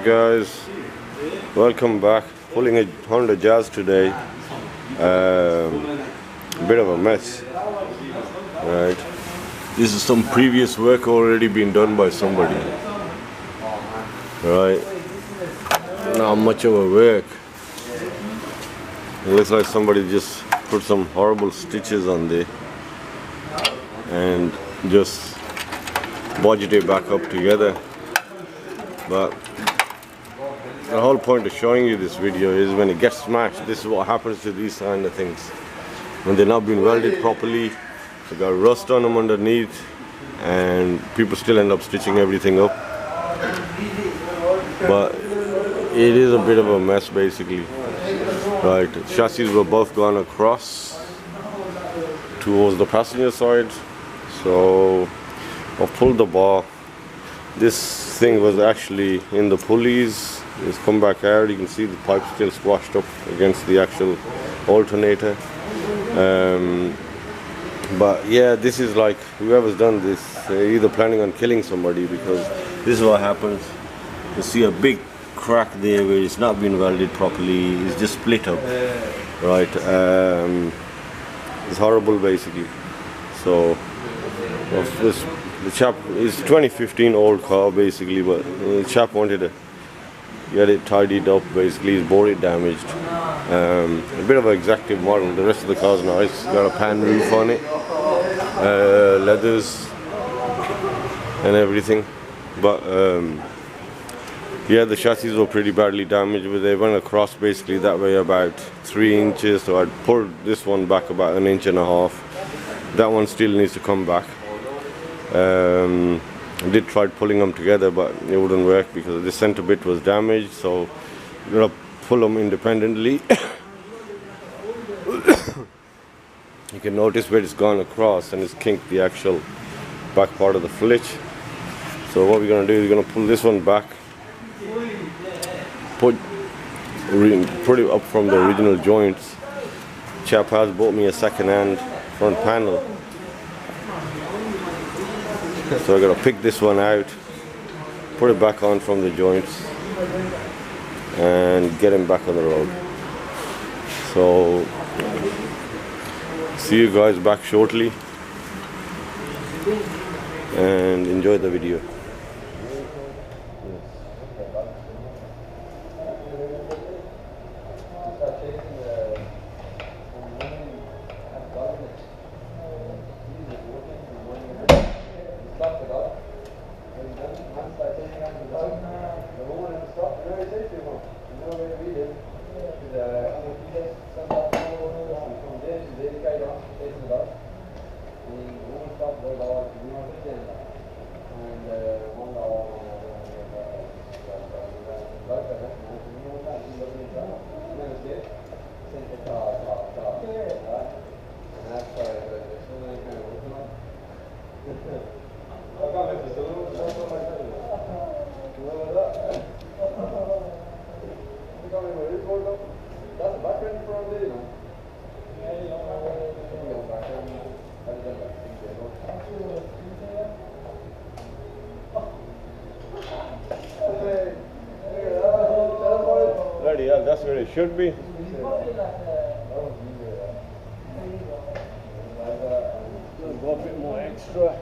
guys, welcome back. Pulling a Honda Jazz today. Bit of a mess, right? This is some previous work already been done by somebody, right? Not much of a work. It looks like somebody just put some horrible stitches on there and just bodged it back up together. But the whole point of showing you this video is when it gets smashed, this is what happens to these kind of things. When they're not being welded properly, they got rust on them underneath, and people still end up stitching everything up. But it is a bit of a mess basically. Right, chassis were both gone across towards the passenger side, so I've pulled the bar. This thing was actually in the pulleys. It's come back out. You can see the pipe still squashed up against the actual alternator. But yeah, this is like, whoever's done this, they're either planning on killing somebody, because this is what happens. You see a big crack there where it's not been welded properly. It's just split up, right? It's horrible basically. So the chap is 2015 old car basically, but the chap wanted to get it tidied up basically. His body damaged. A bit of an exactive model. The rest of the car's nice. Got a pan roof on it, leathers and everything. But yeah, the chassis were pretty badly damaged, but they went across basically that way about 3 inches. So I pulled this one back about 1.5 inches. That one still needs to come back. I did try pulling them together, but it wouldn't work because the center bit was damaged. So you're gonna pull them independently. You can notice where it's gone across and it's kinked the actual back part of the flitch. So what we're gonna do is we're gonna pull this one back, put it up from the original joints. Chap has bought me a second-hand front panel. So I gotta pick this one out, put it back on from the joints, and get him back on the road. So see you guys back shortly, and enjoy the video. Bloody hell, that's where it should be. Go a bit more extra.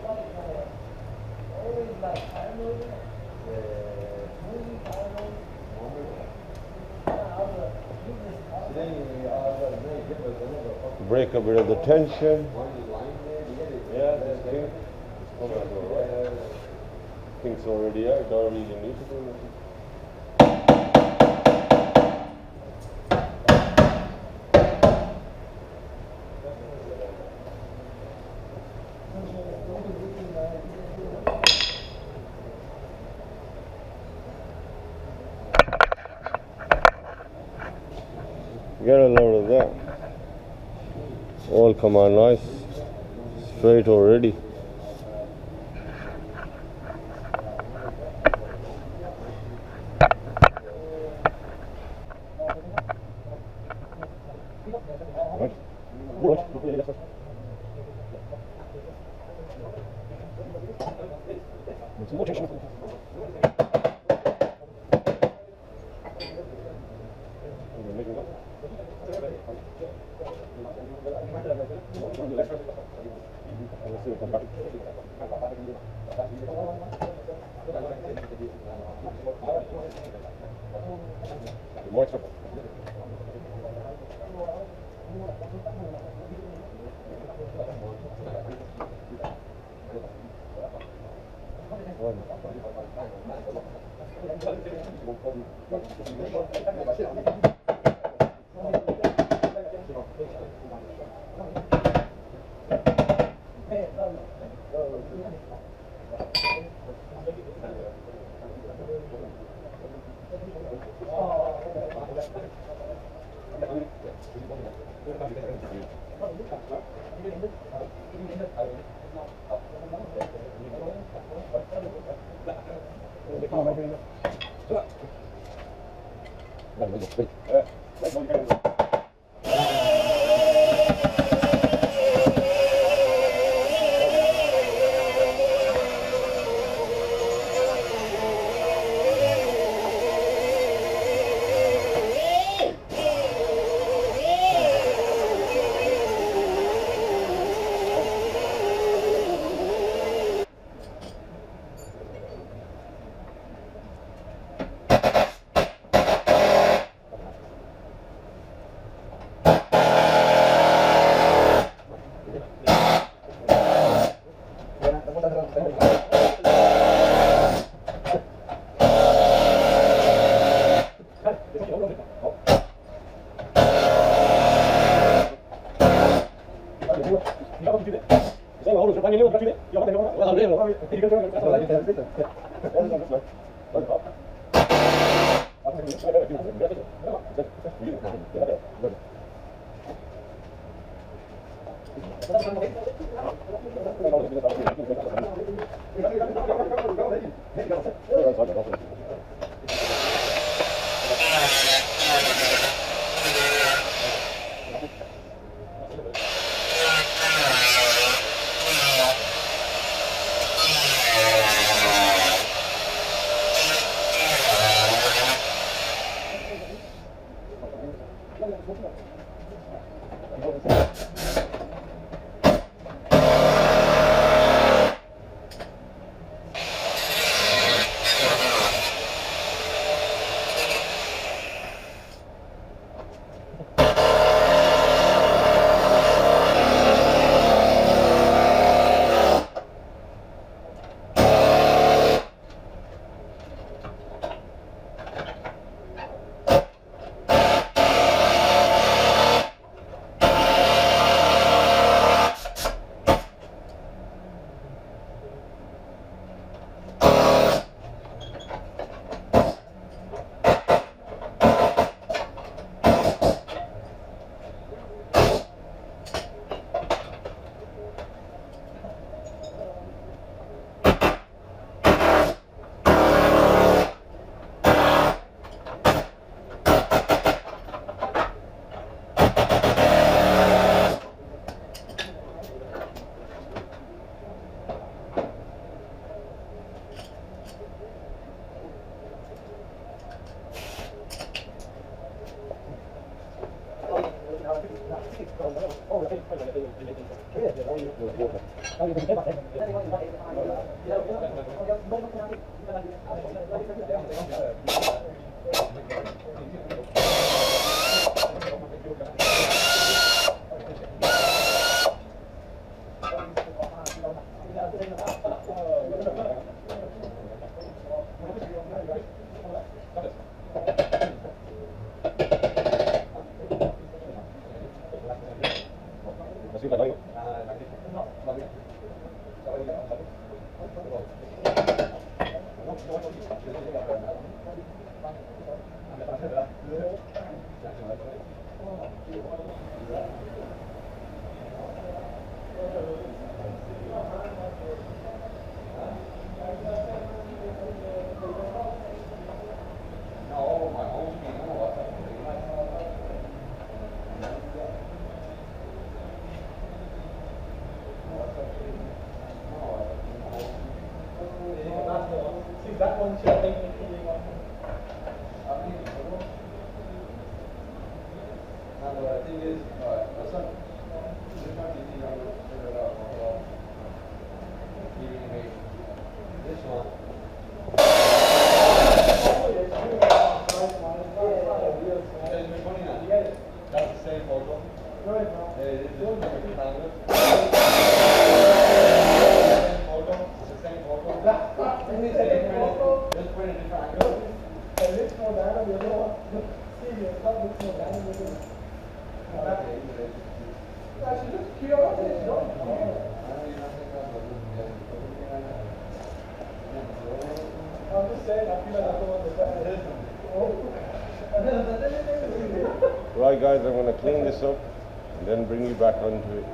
Break a bit of the tension. Yeah, that's good. Things already out. Don't really need to do anything. Get a load of that. All come on nice, straight already. Some more tension. Right guys, I'm going to clean this up and then bring you back onto it.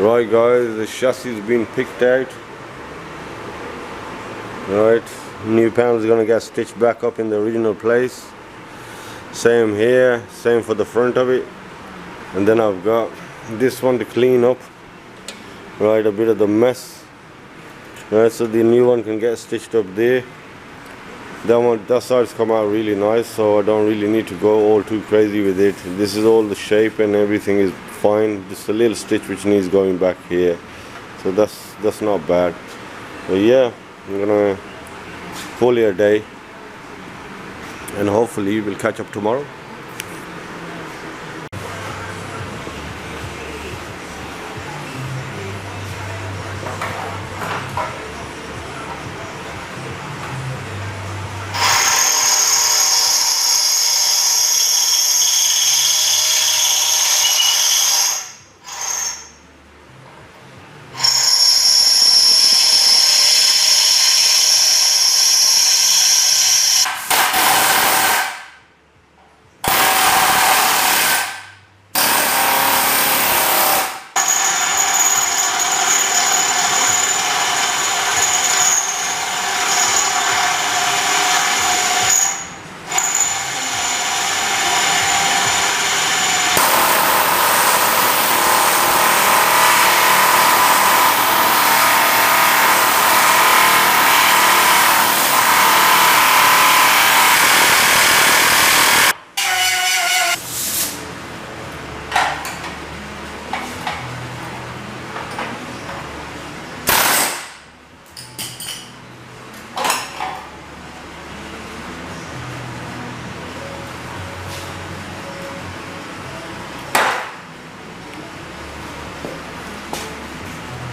Right guys, the chassis has been picked out. Right, new panel is gonna get stitched back up in the original place. Same here, same for the front of it. And then I've got this one to clean up. Right, a bit of the mess. Right, so the new one can get stitched up there. That side's come out really nice, so I don't really need to go all too crazy with it. This is all the shape and everything is fine. Just a little stitch which needs going back here, so that's not bad. But yeah, I'm gonna call it a day, and hopefully we'll catch up tomorrow.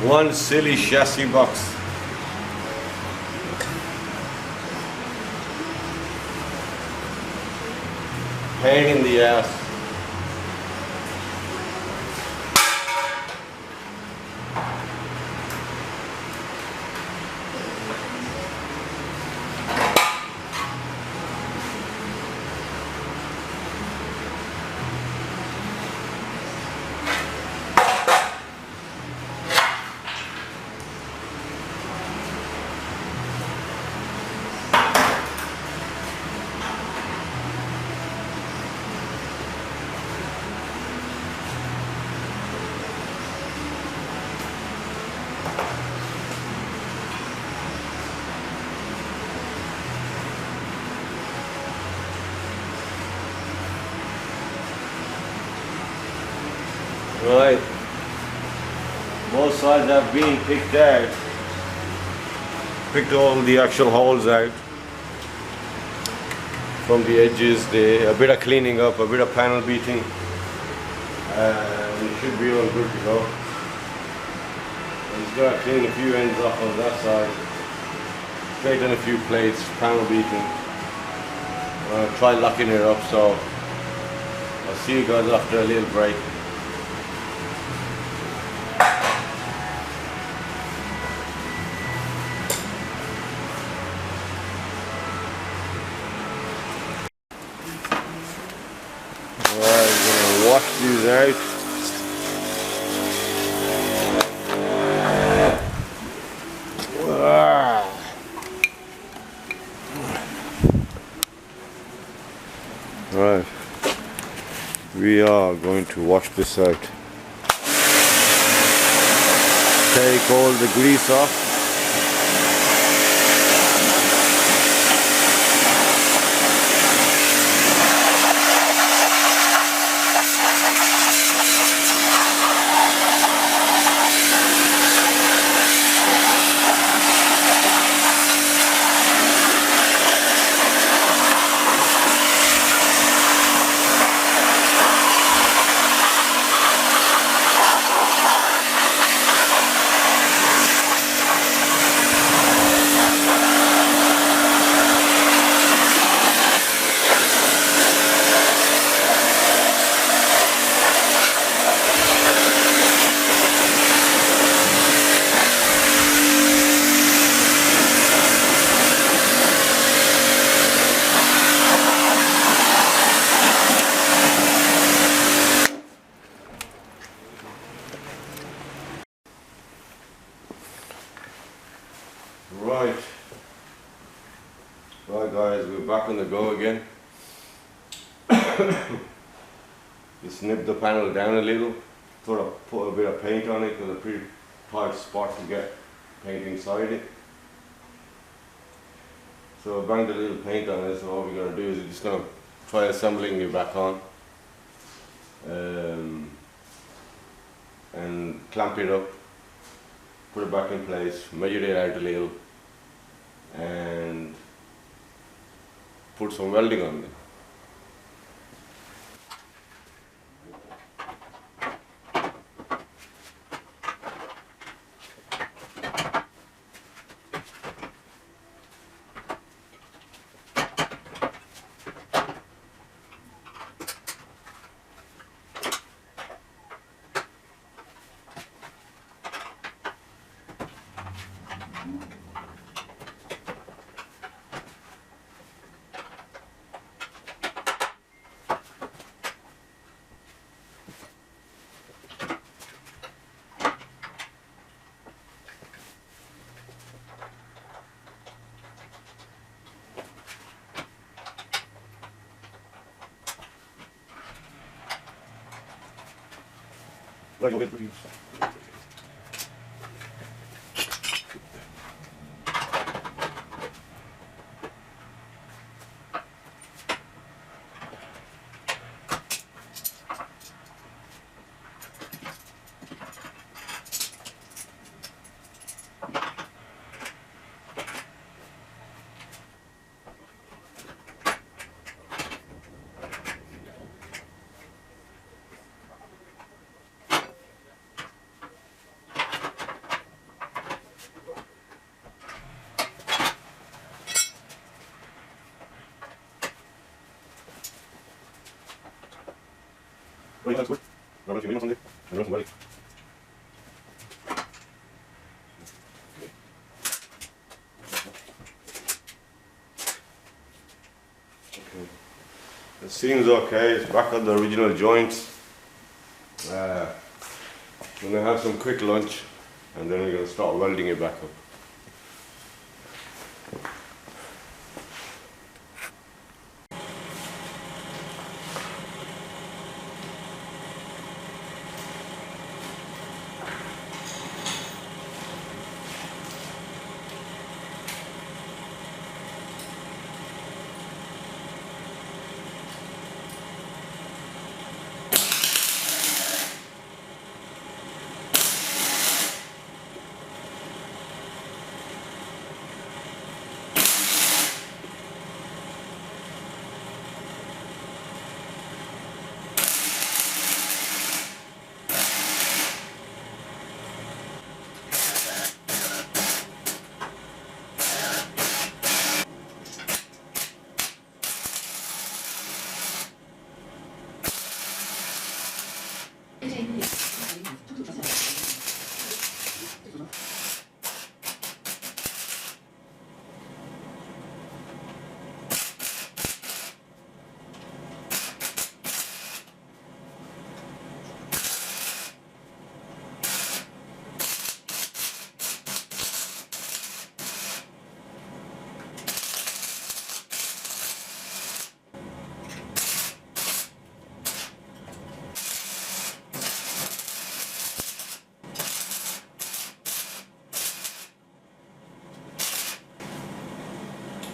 One silly chassis box. Pain in the ass. Right, both sides have been picked out, picked all the actual holes out from the edges, a bit of cleaning up, a bit of panel beating, and it should be all good to go. I'm just going to clean a few ends off on that side, straighten a few plates, panel beating, try locking it up, so I'll see you guys after a little break. Wash these out. Right, we are going to wash this out. Take all the grease off. Right guys, we're back on the go again. Just nip the panel down a little, put a bit of paint on it because it's a pretty tight spot to get paint inside it. So I banged a little paint on it, so what we're going to do is we're just going to try assembling it back on and clamp it up, put it back in place, measure it out a little and put some welding on it. Right, go ahead, Right, that's good. Run a few minutes on it and run some welding. Okay. It seems okay, it's back on the original joints. We're going to have some quick lunch and then we're going to start welding it back up.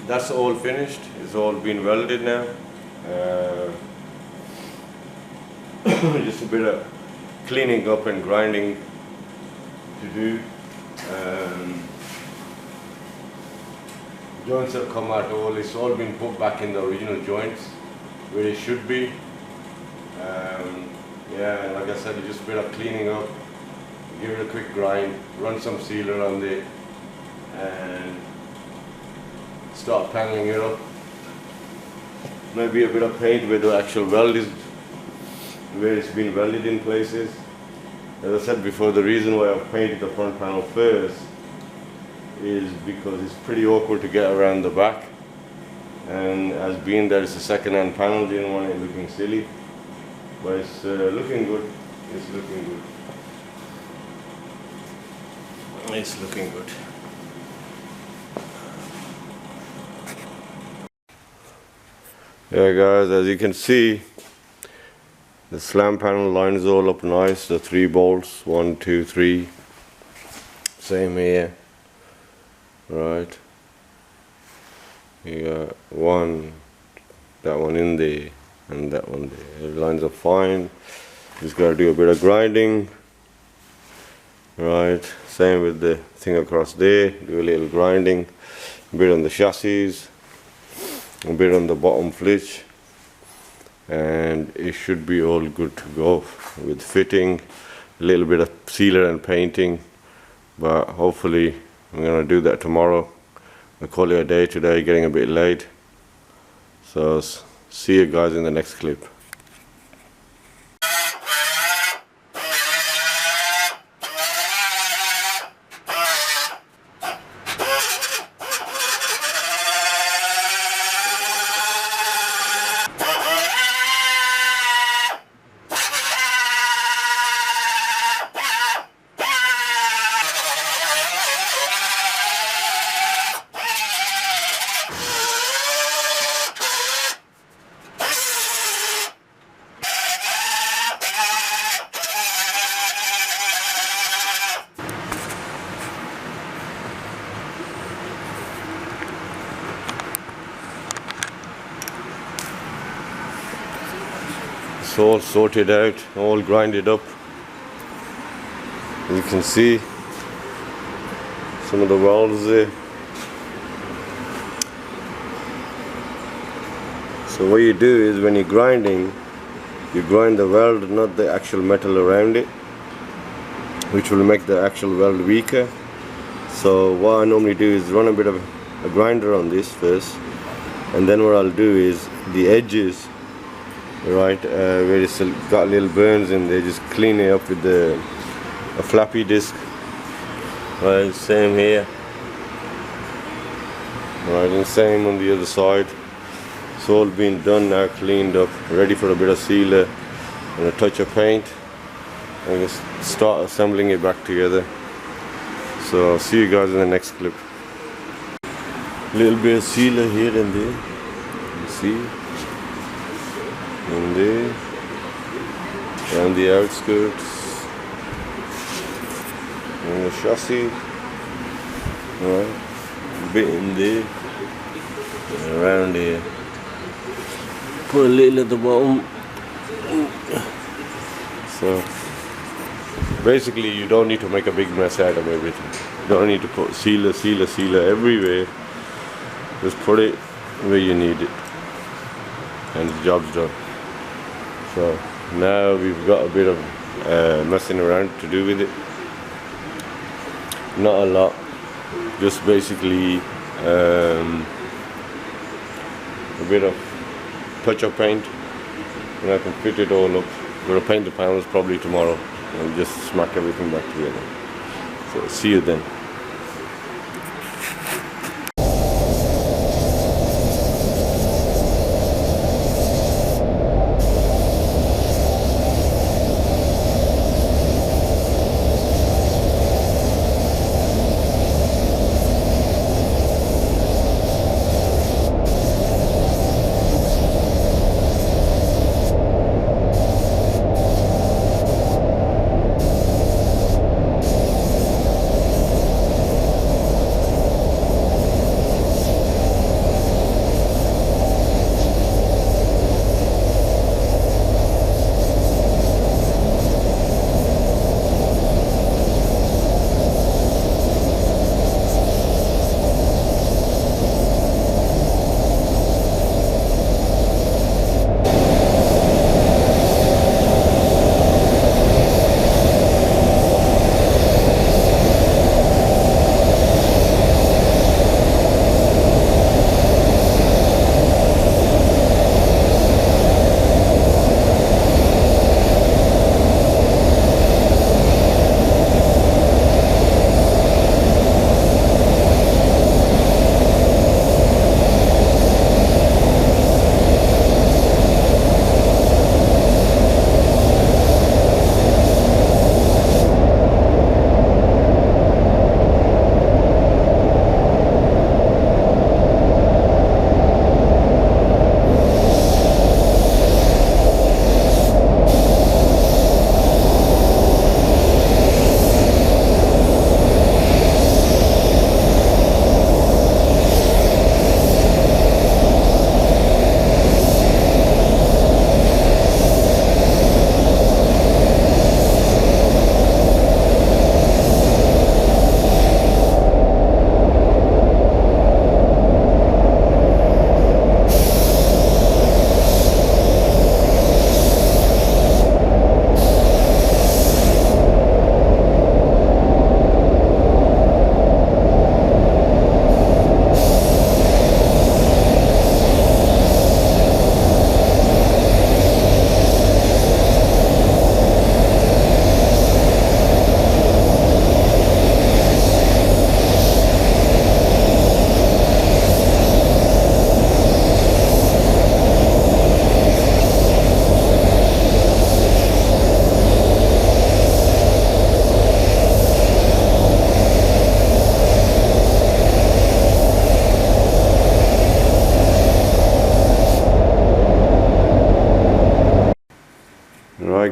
That's all finished, it's all been welded now. Just a bit of cleaning up and grinding to do. Joints have come out all, it's all been put back in the original joints where it should be. Yeah, like I said, just a bit of cleaning up, give it a quick grind, run some sealer on it and start paneling it up. Maybe a bit of paint where the actual weld is, where it's been welded in places. As I said before, the reason why I've painted the front panel first is because it's pretty awkward to get around the back, and as being that it's a second-hand panel, didn't want it looking silly, but it's looking good. It's looking good. It's looking good. Yeah guys, as you can see, the slam panel lines all up nice, the 3 bolts, 1, 2, 3, same here, right, you got one, that one in there, and that one there, it lines up fine. Just gotta do a bit of grinding, right, same with the thing across there, do a little grinding, a bit on the chassis, a bit on the bottom flitch, and it should be all good to go with fitting, a little bit of sealer and painting, but hopefully I'm gonna do that tomorrow. I'll call it a day today, getting a bit late, so see you guys in the next clip. It's all sorted out, all grinded up. You can see some of the welds there. So what you do is when you're grinding, you grind the weld, not the actual metal around it, which will make the actual weld weaker. So what I normally do is run a bit of a grinder on this first, and then what I'll do is the edges, right, where it's got little burns in there, just clean it up with a flappy disc. Right, same here. Right, and same on the other side. It's all been done now, cleaned up, ready for a bit of sealer and a touch of paint, and just start assembling it back together. So I'll see you guys in the next clip. Little bit of sealer here and there, you see, and there, around the outskirts, and the chassis, right, a bit in there, and around here. Put a little at the bottom. So basically you don't need to make a big mess out of everything. You don't need to put sealer everywhere. Just put it where you need it and the job's done. So now we've got a bit of messing around to do with it. Not a lot, just basically a bit of touch of paint, and I can fit it all up. I'm going to paint the panels probably tomorrow and just smack everything back together. So see you then.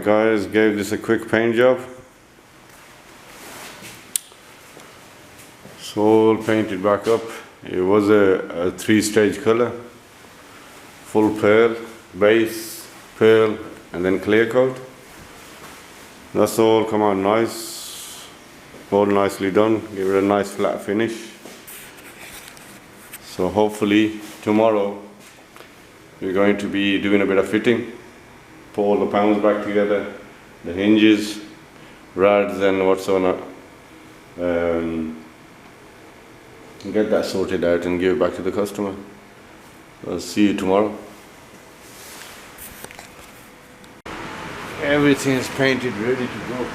Alright guys, gave this a quick paint job. So all painted back up. It was a 3-stage color. Full pearl, base, pearl, and then clear coat. That's all come out nice. All nicely done. Give it a nice flat finish. So hopefully tomorrow we're going to be doing a bit of fitting. Put all the panels back together, the hinges, rads and what's on it. Get that sorted out and give it back to the customer. I'll see you tomorrow. Everything is painted, ready to go.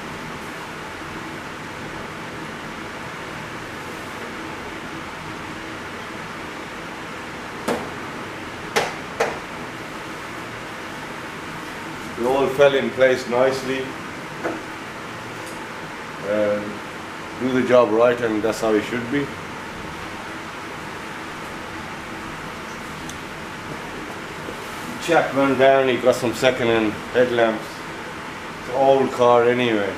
It all fell in place nicely. Do the job right, and that's how it should be. Chap went down, he got some second-hand headlamps. It's an old car anyway.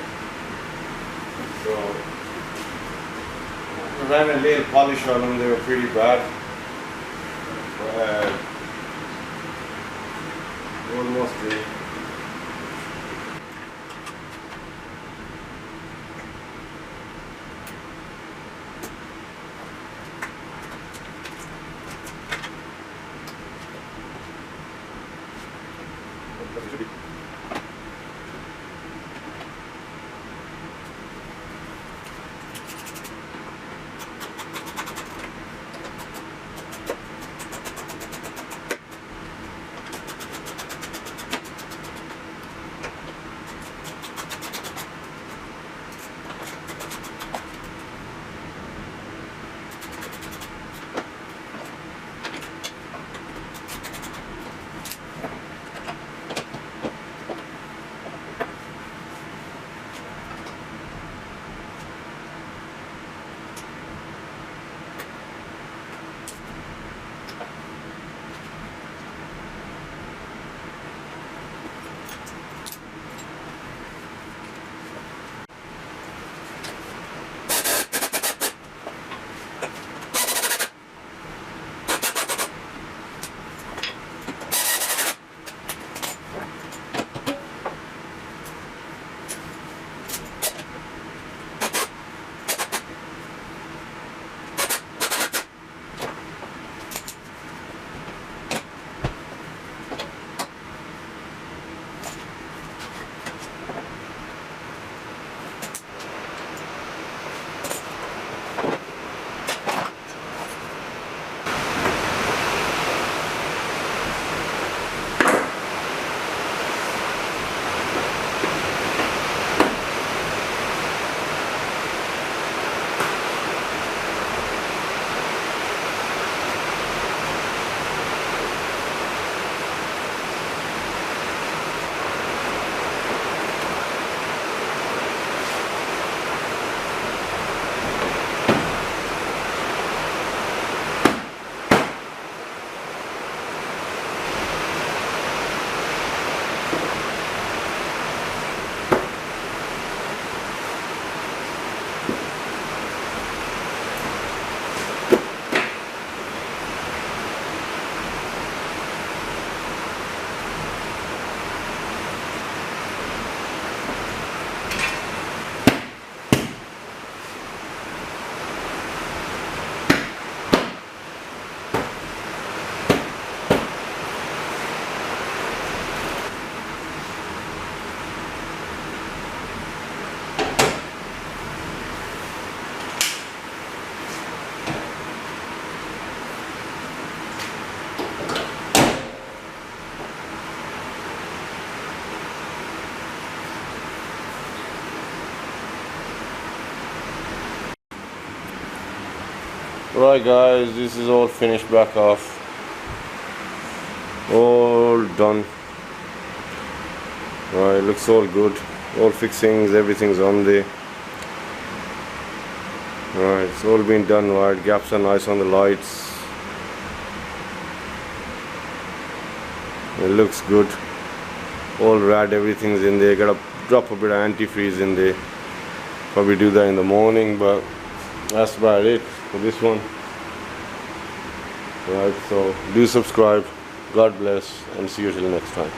So I ran a little polish on them, they were pretty bad. Almost there. Right guys, this is all finished back off. All done. Right, looks all good. All fixings, everything's on there. Right, it's all been done right. Gaps are nice on the lights. It looks good. all red, everything's in there. Gotta drop a bit of antifreeze in there. Probably do that in the morning, but that's about it for this one. Right, so do subscribe. God bless, and see you till next time.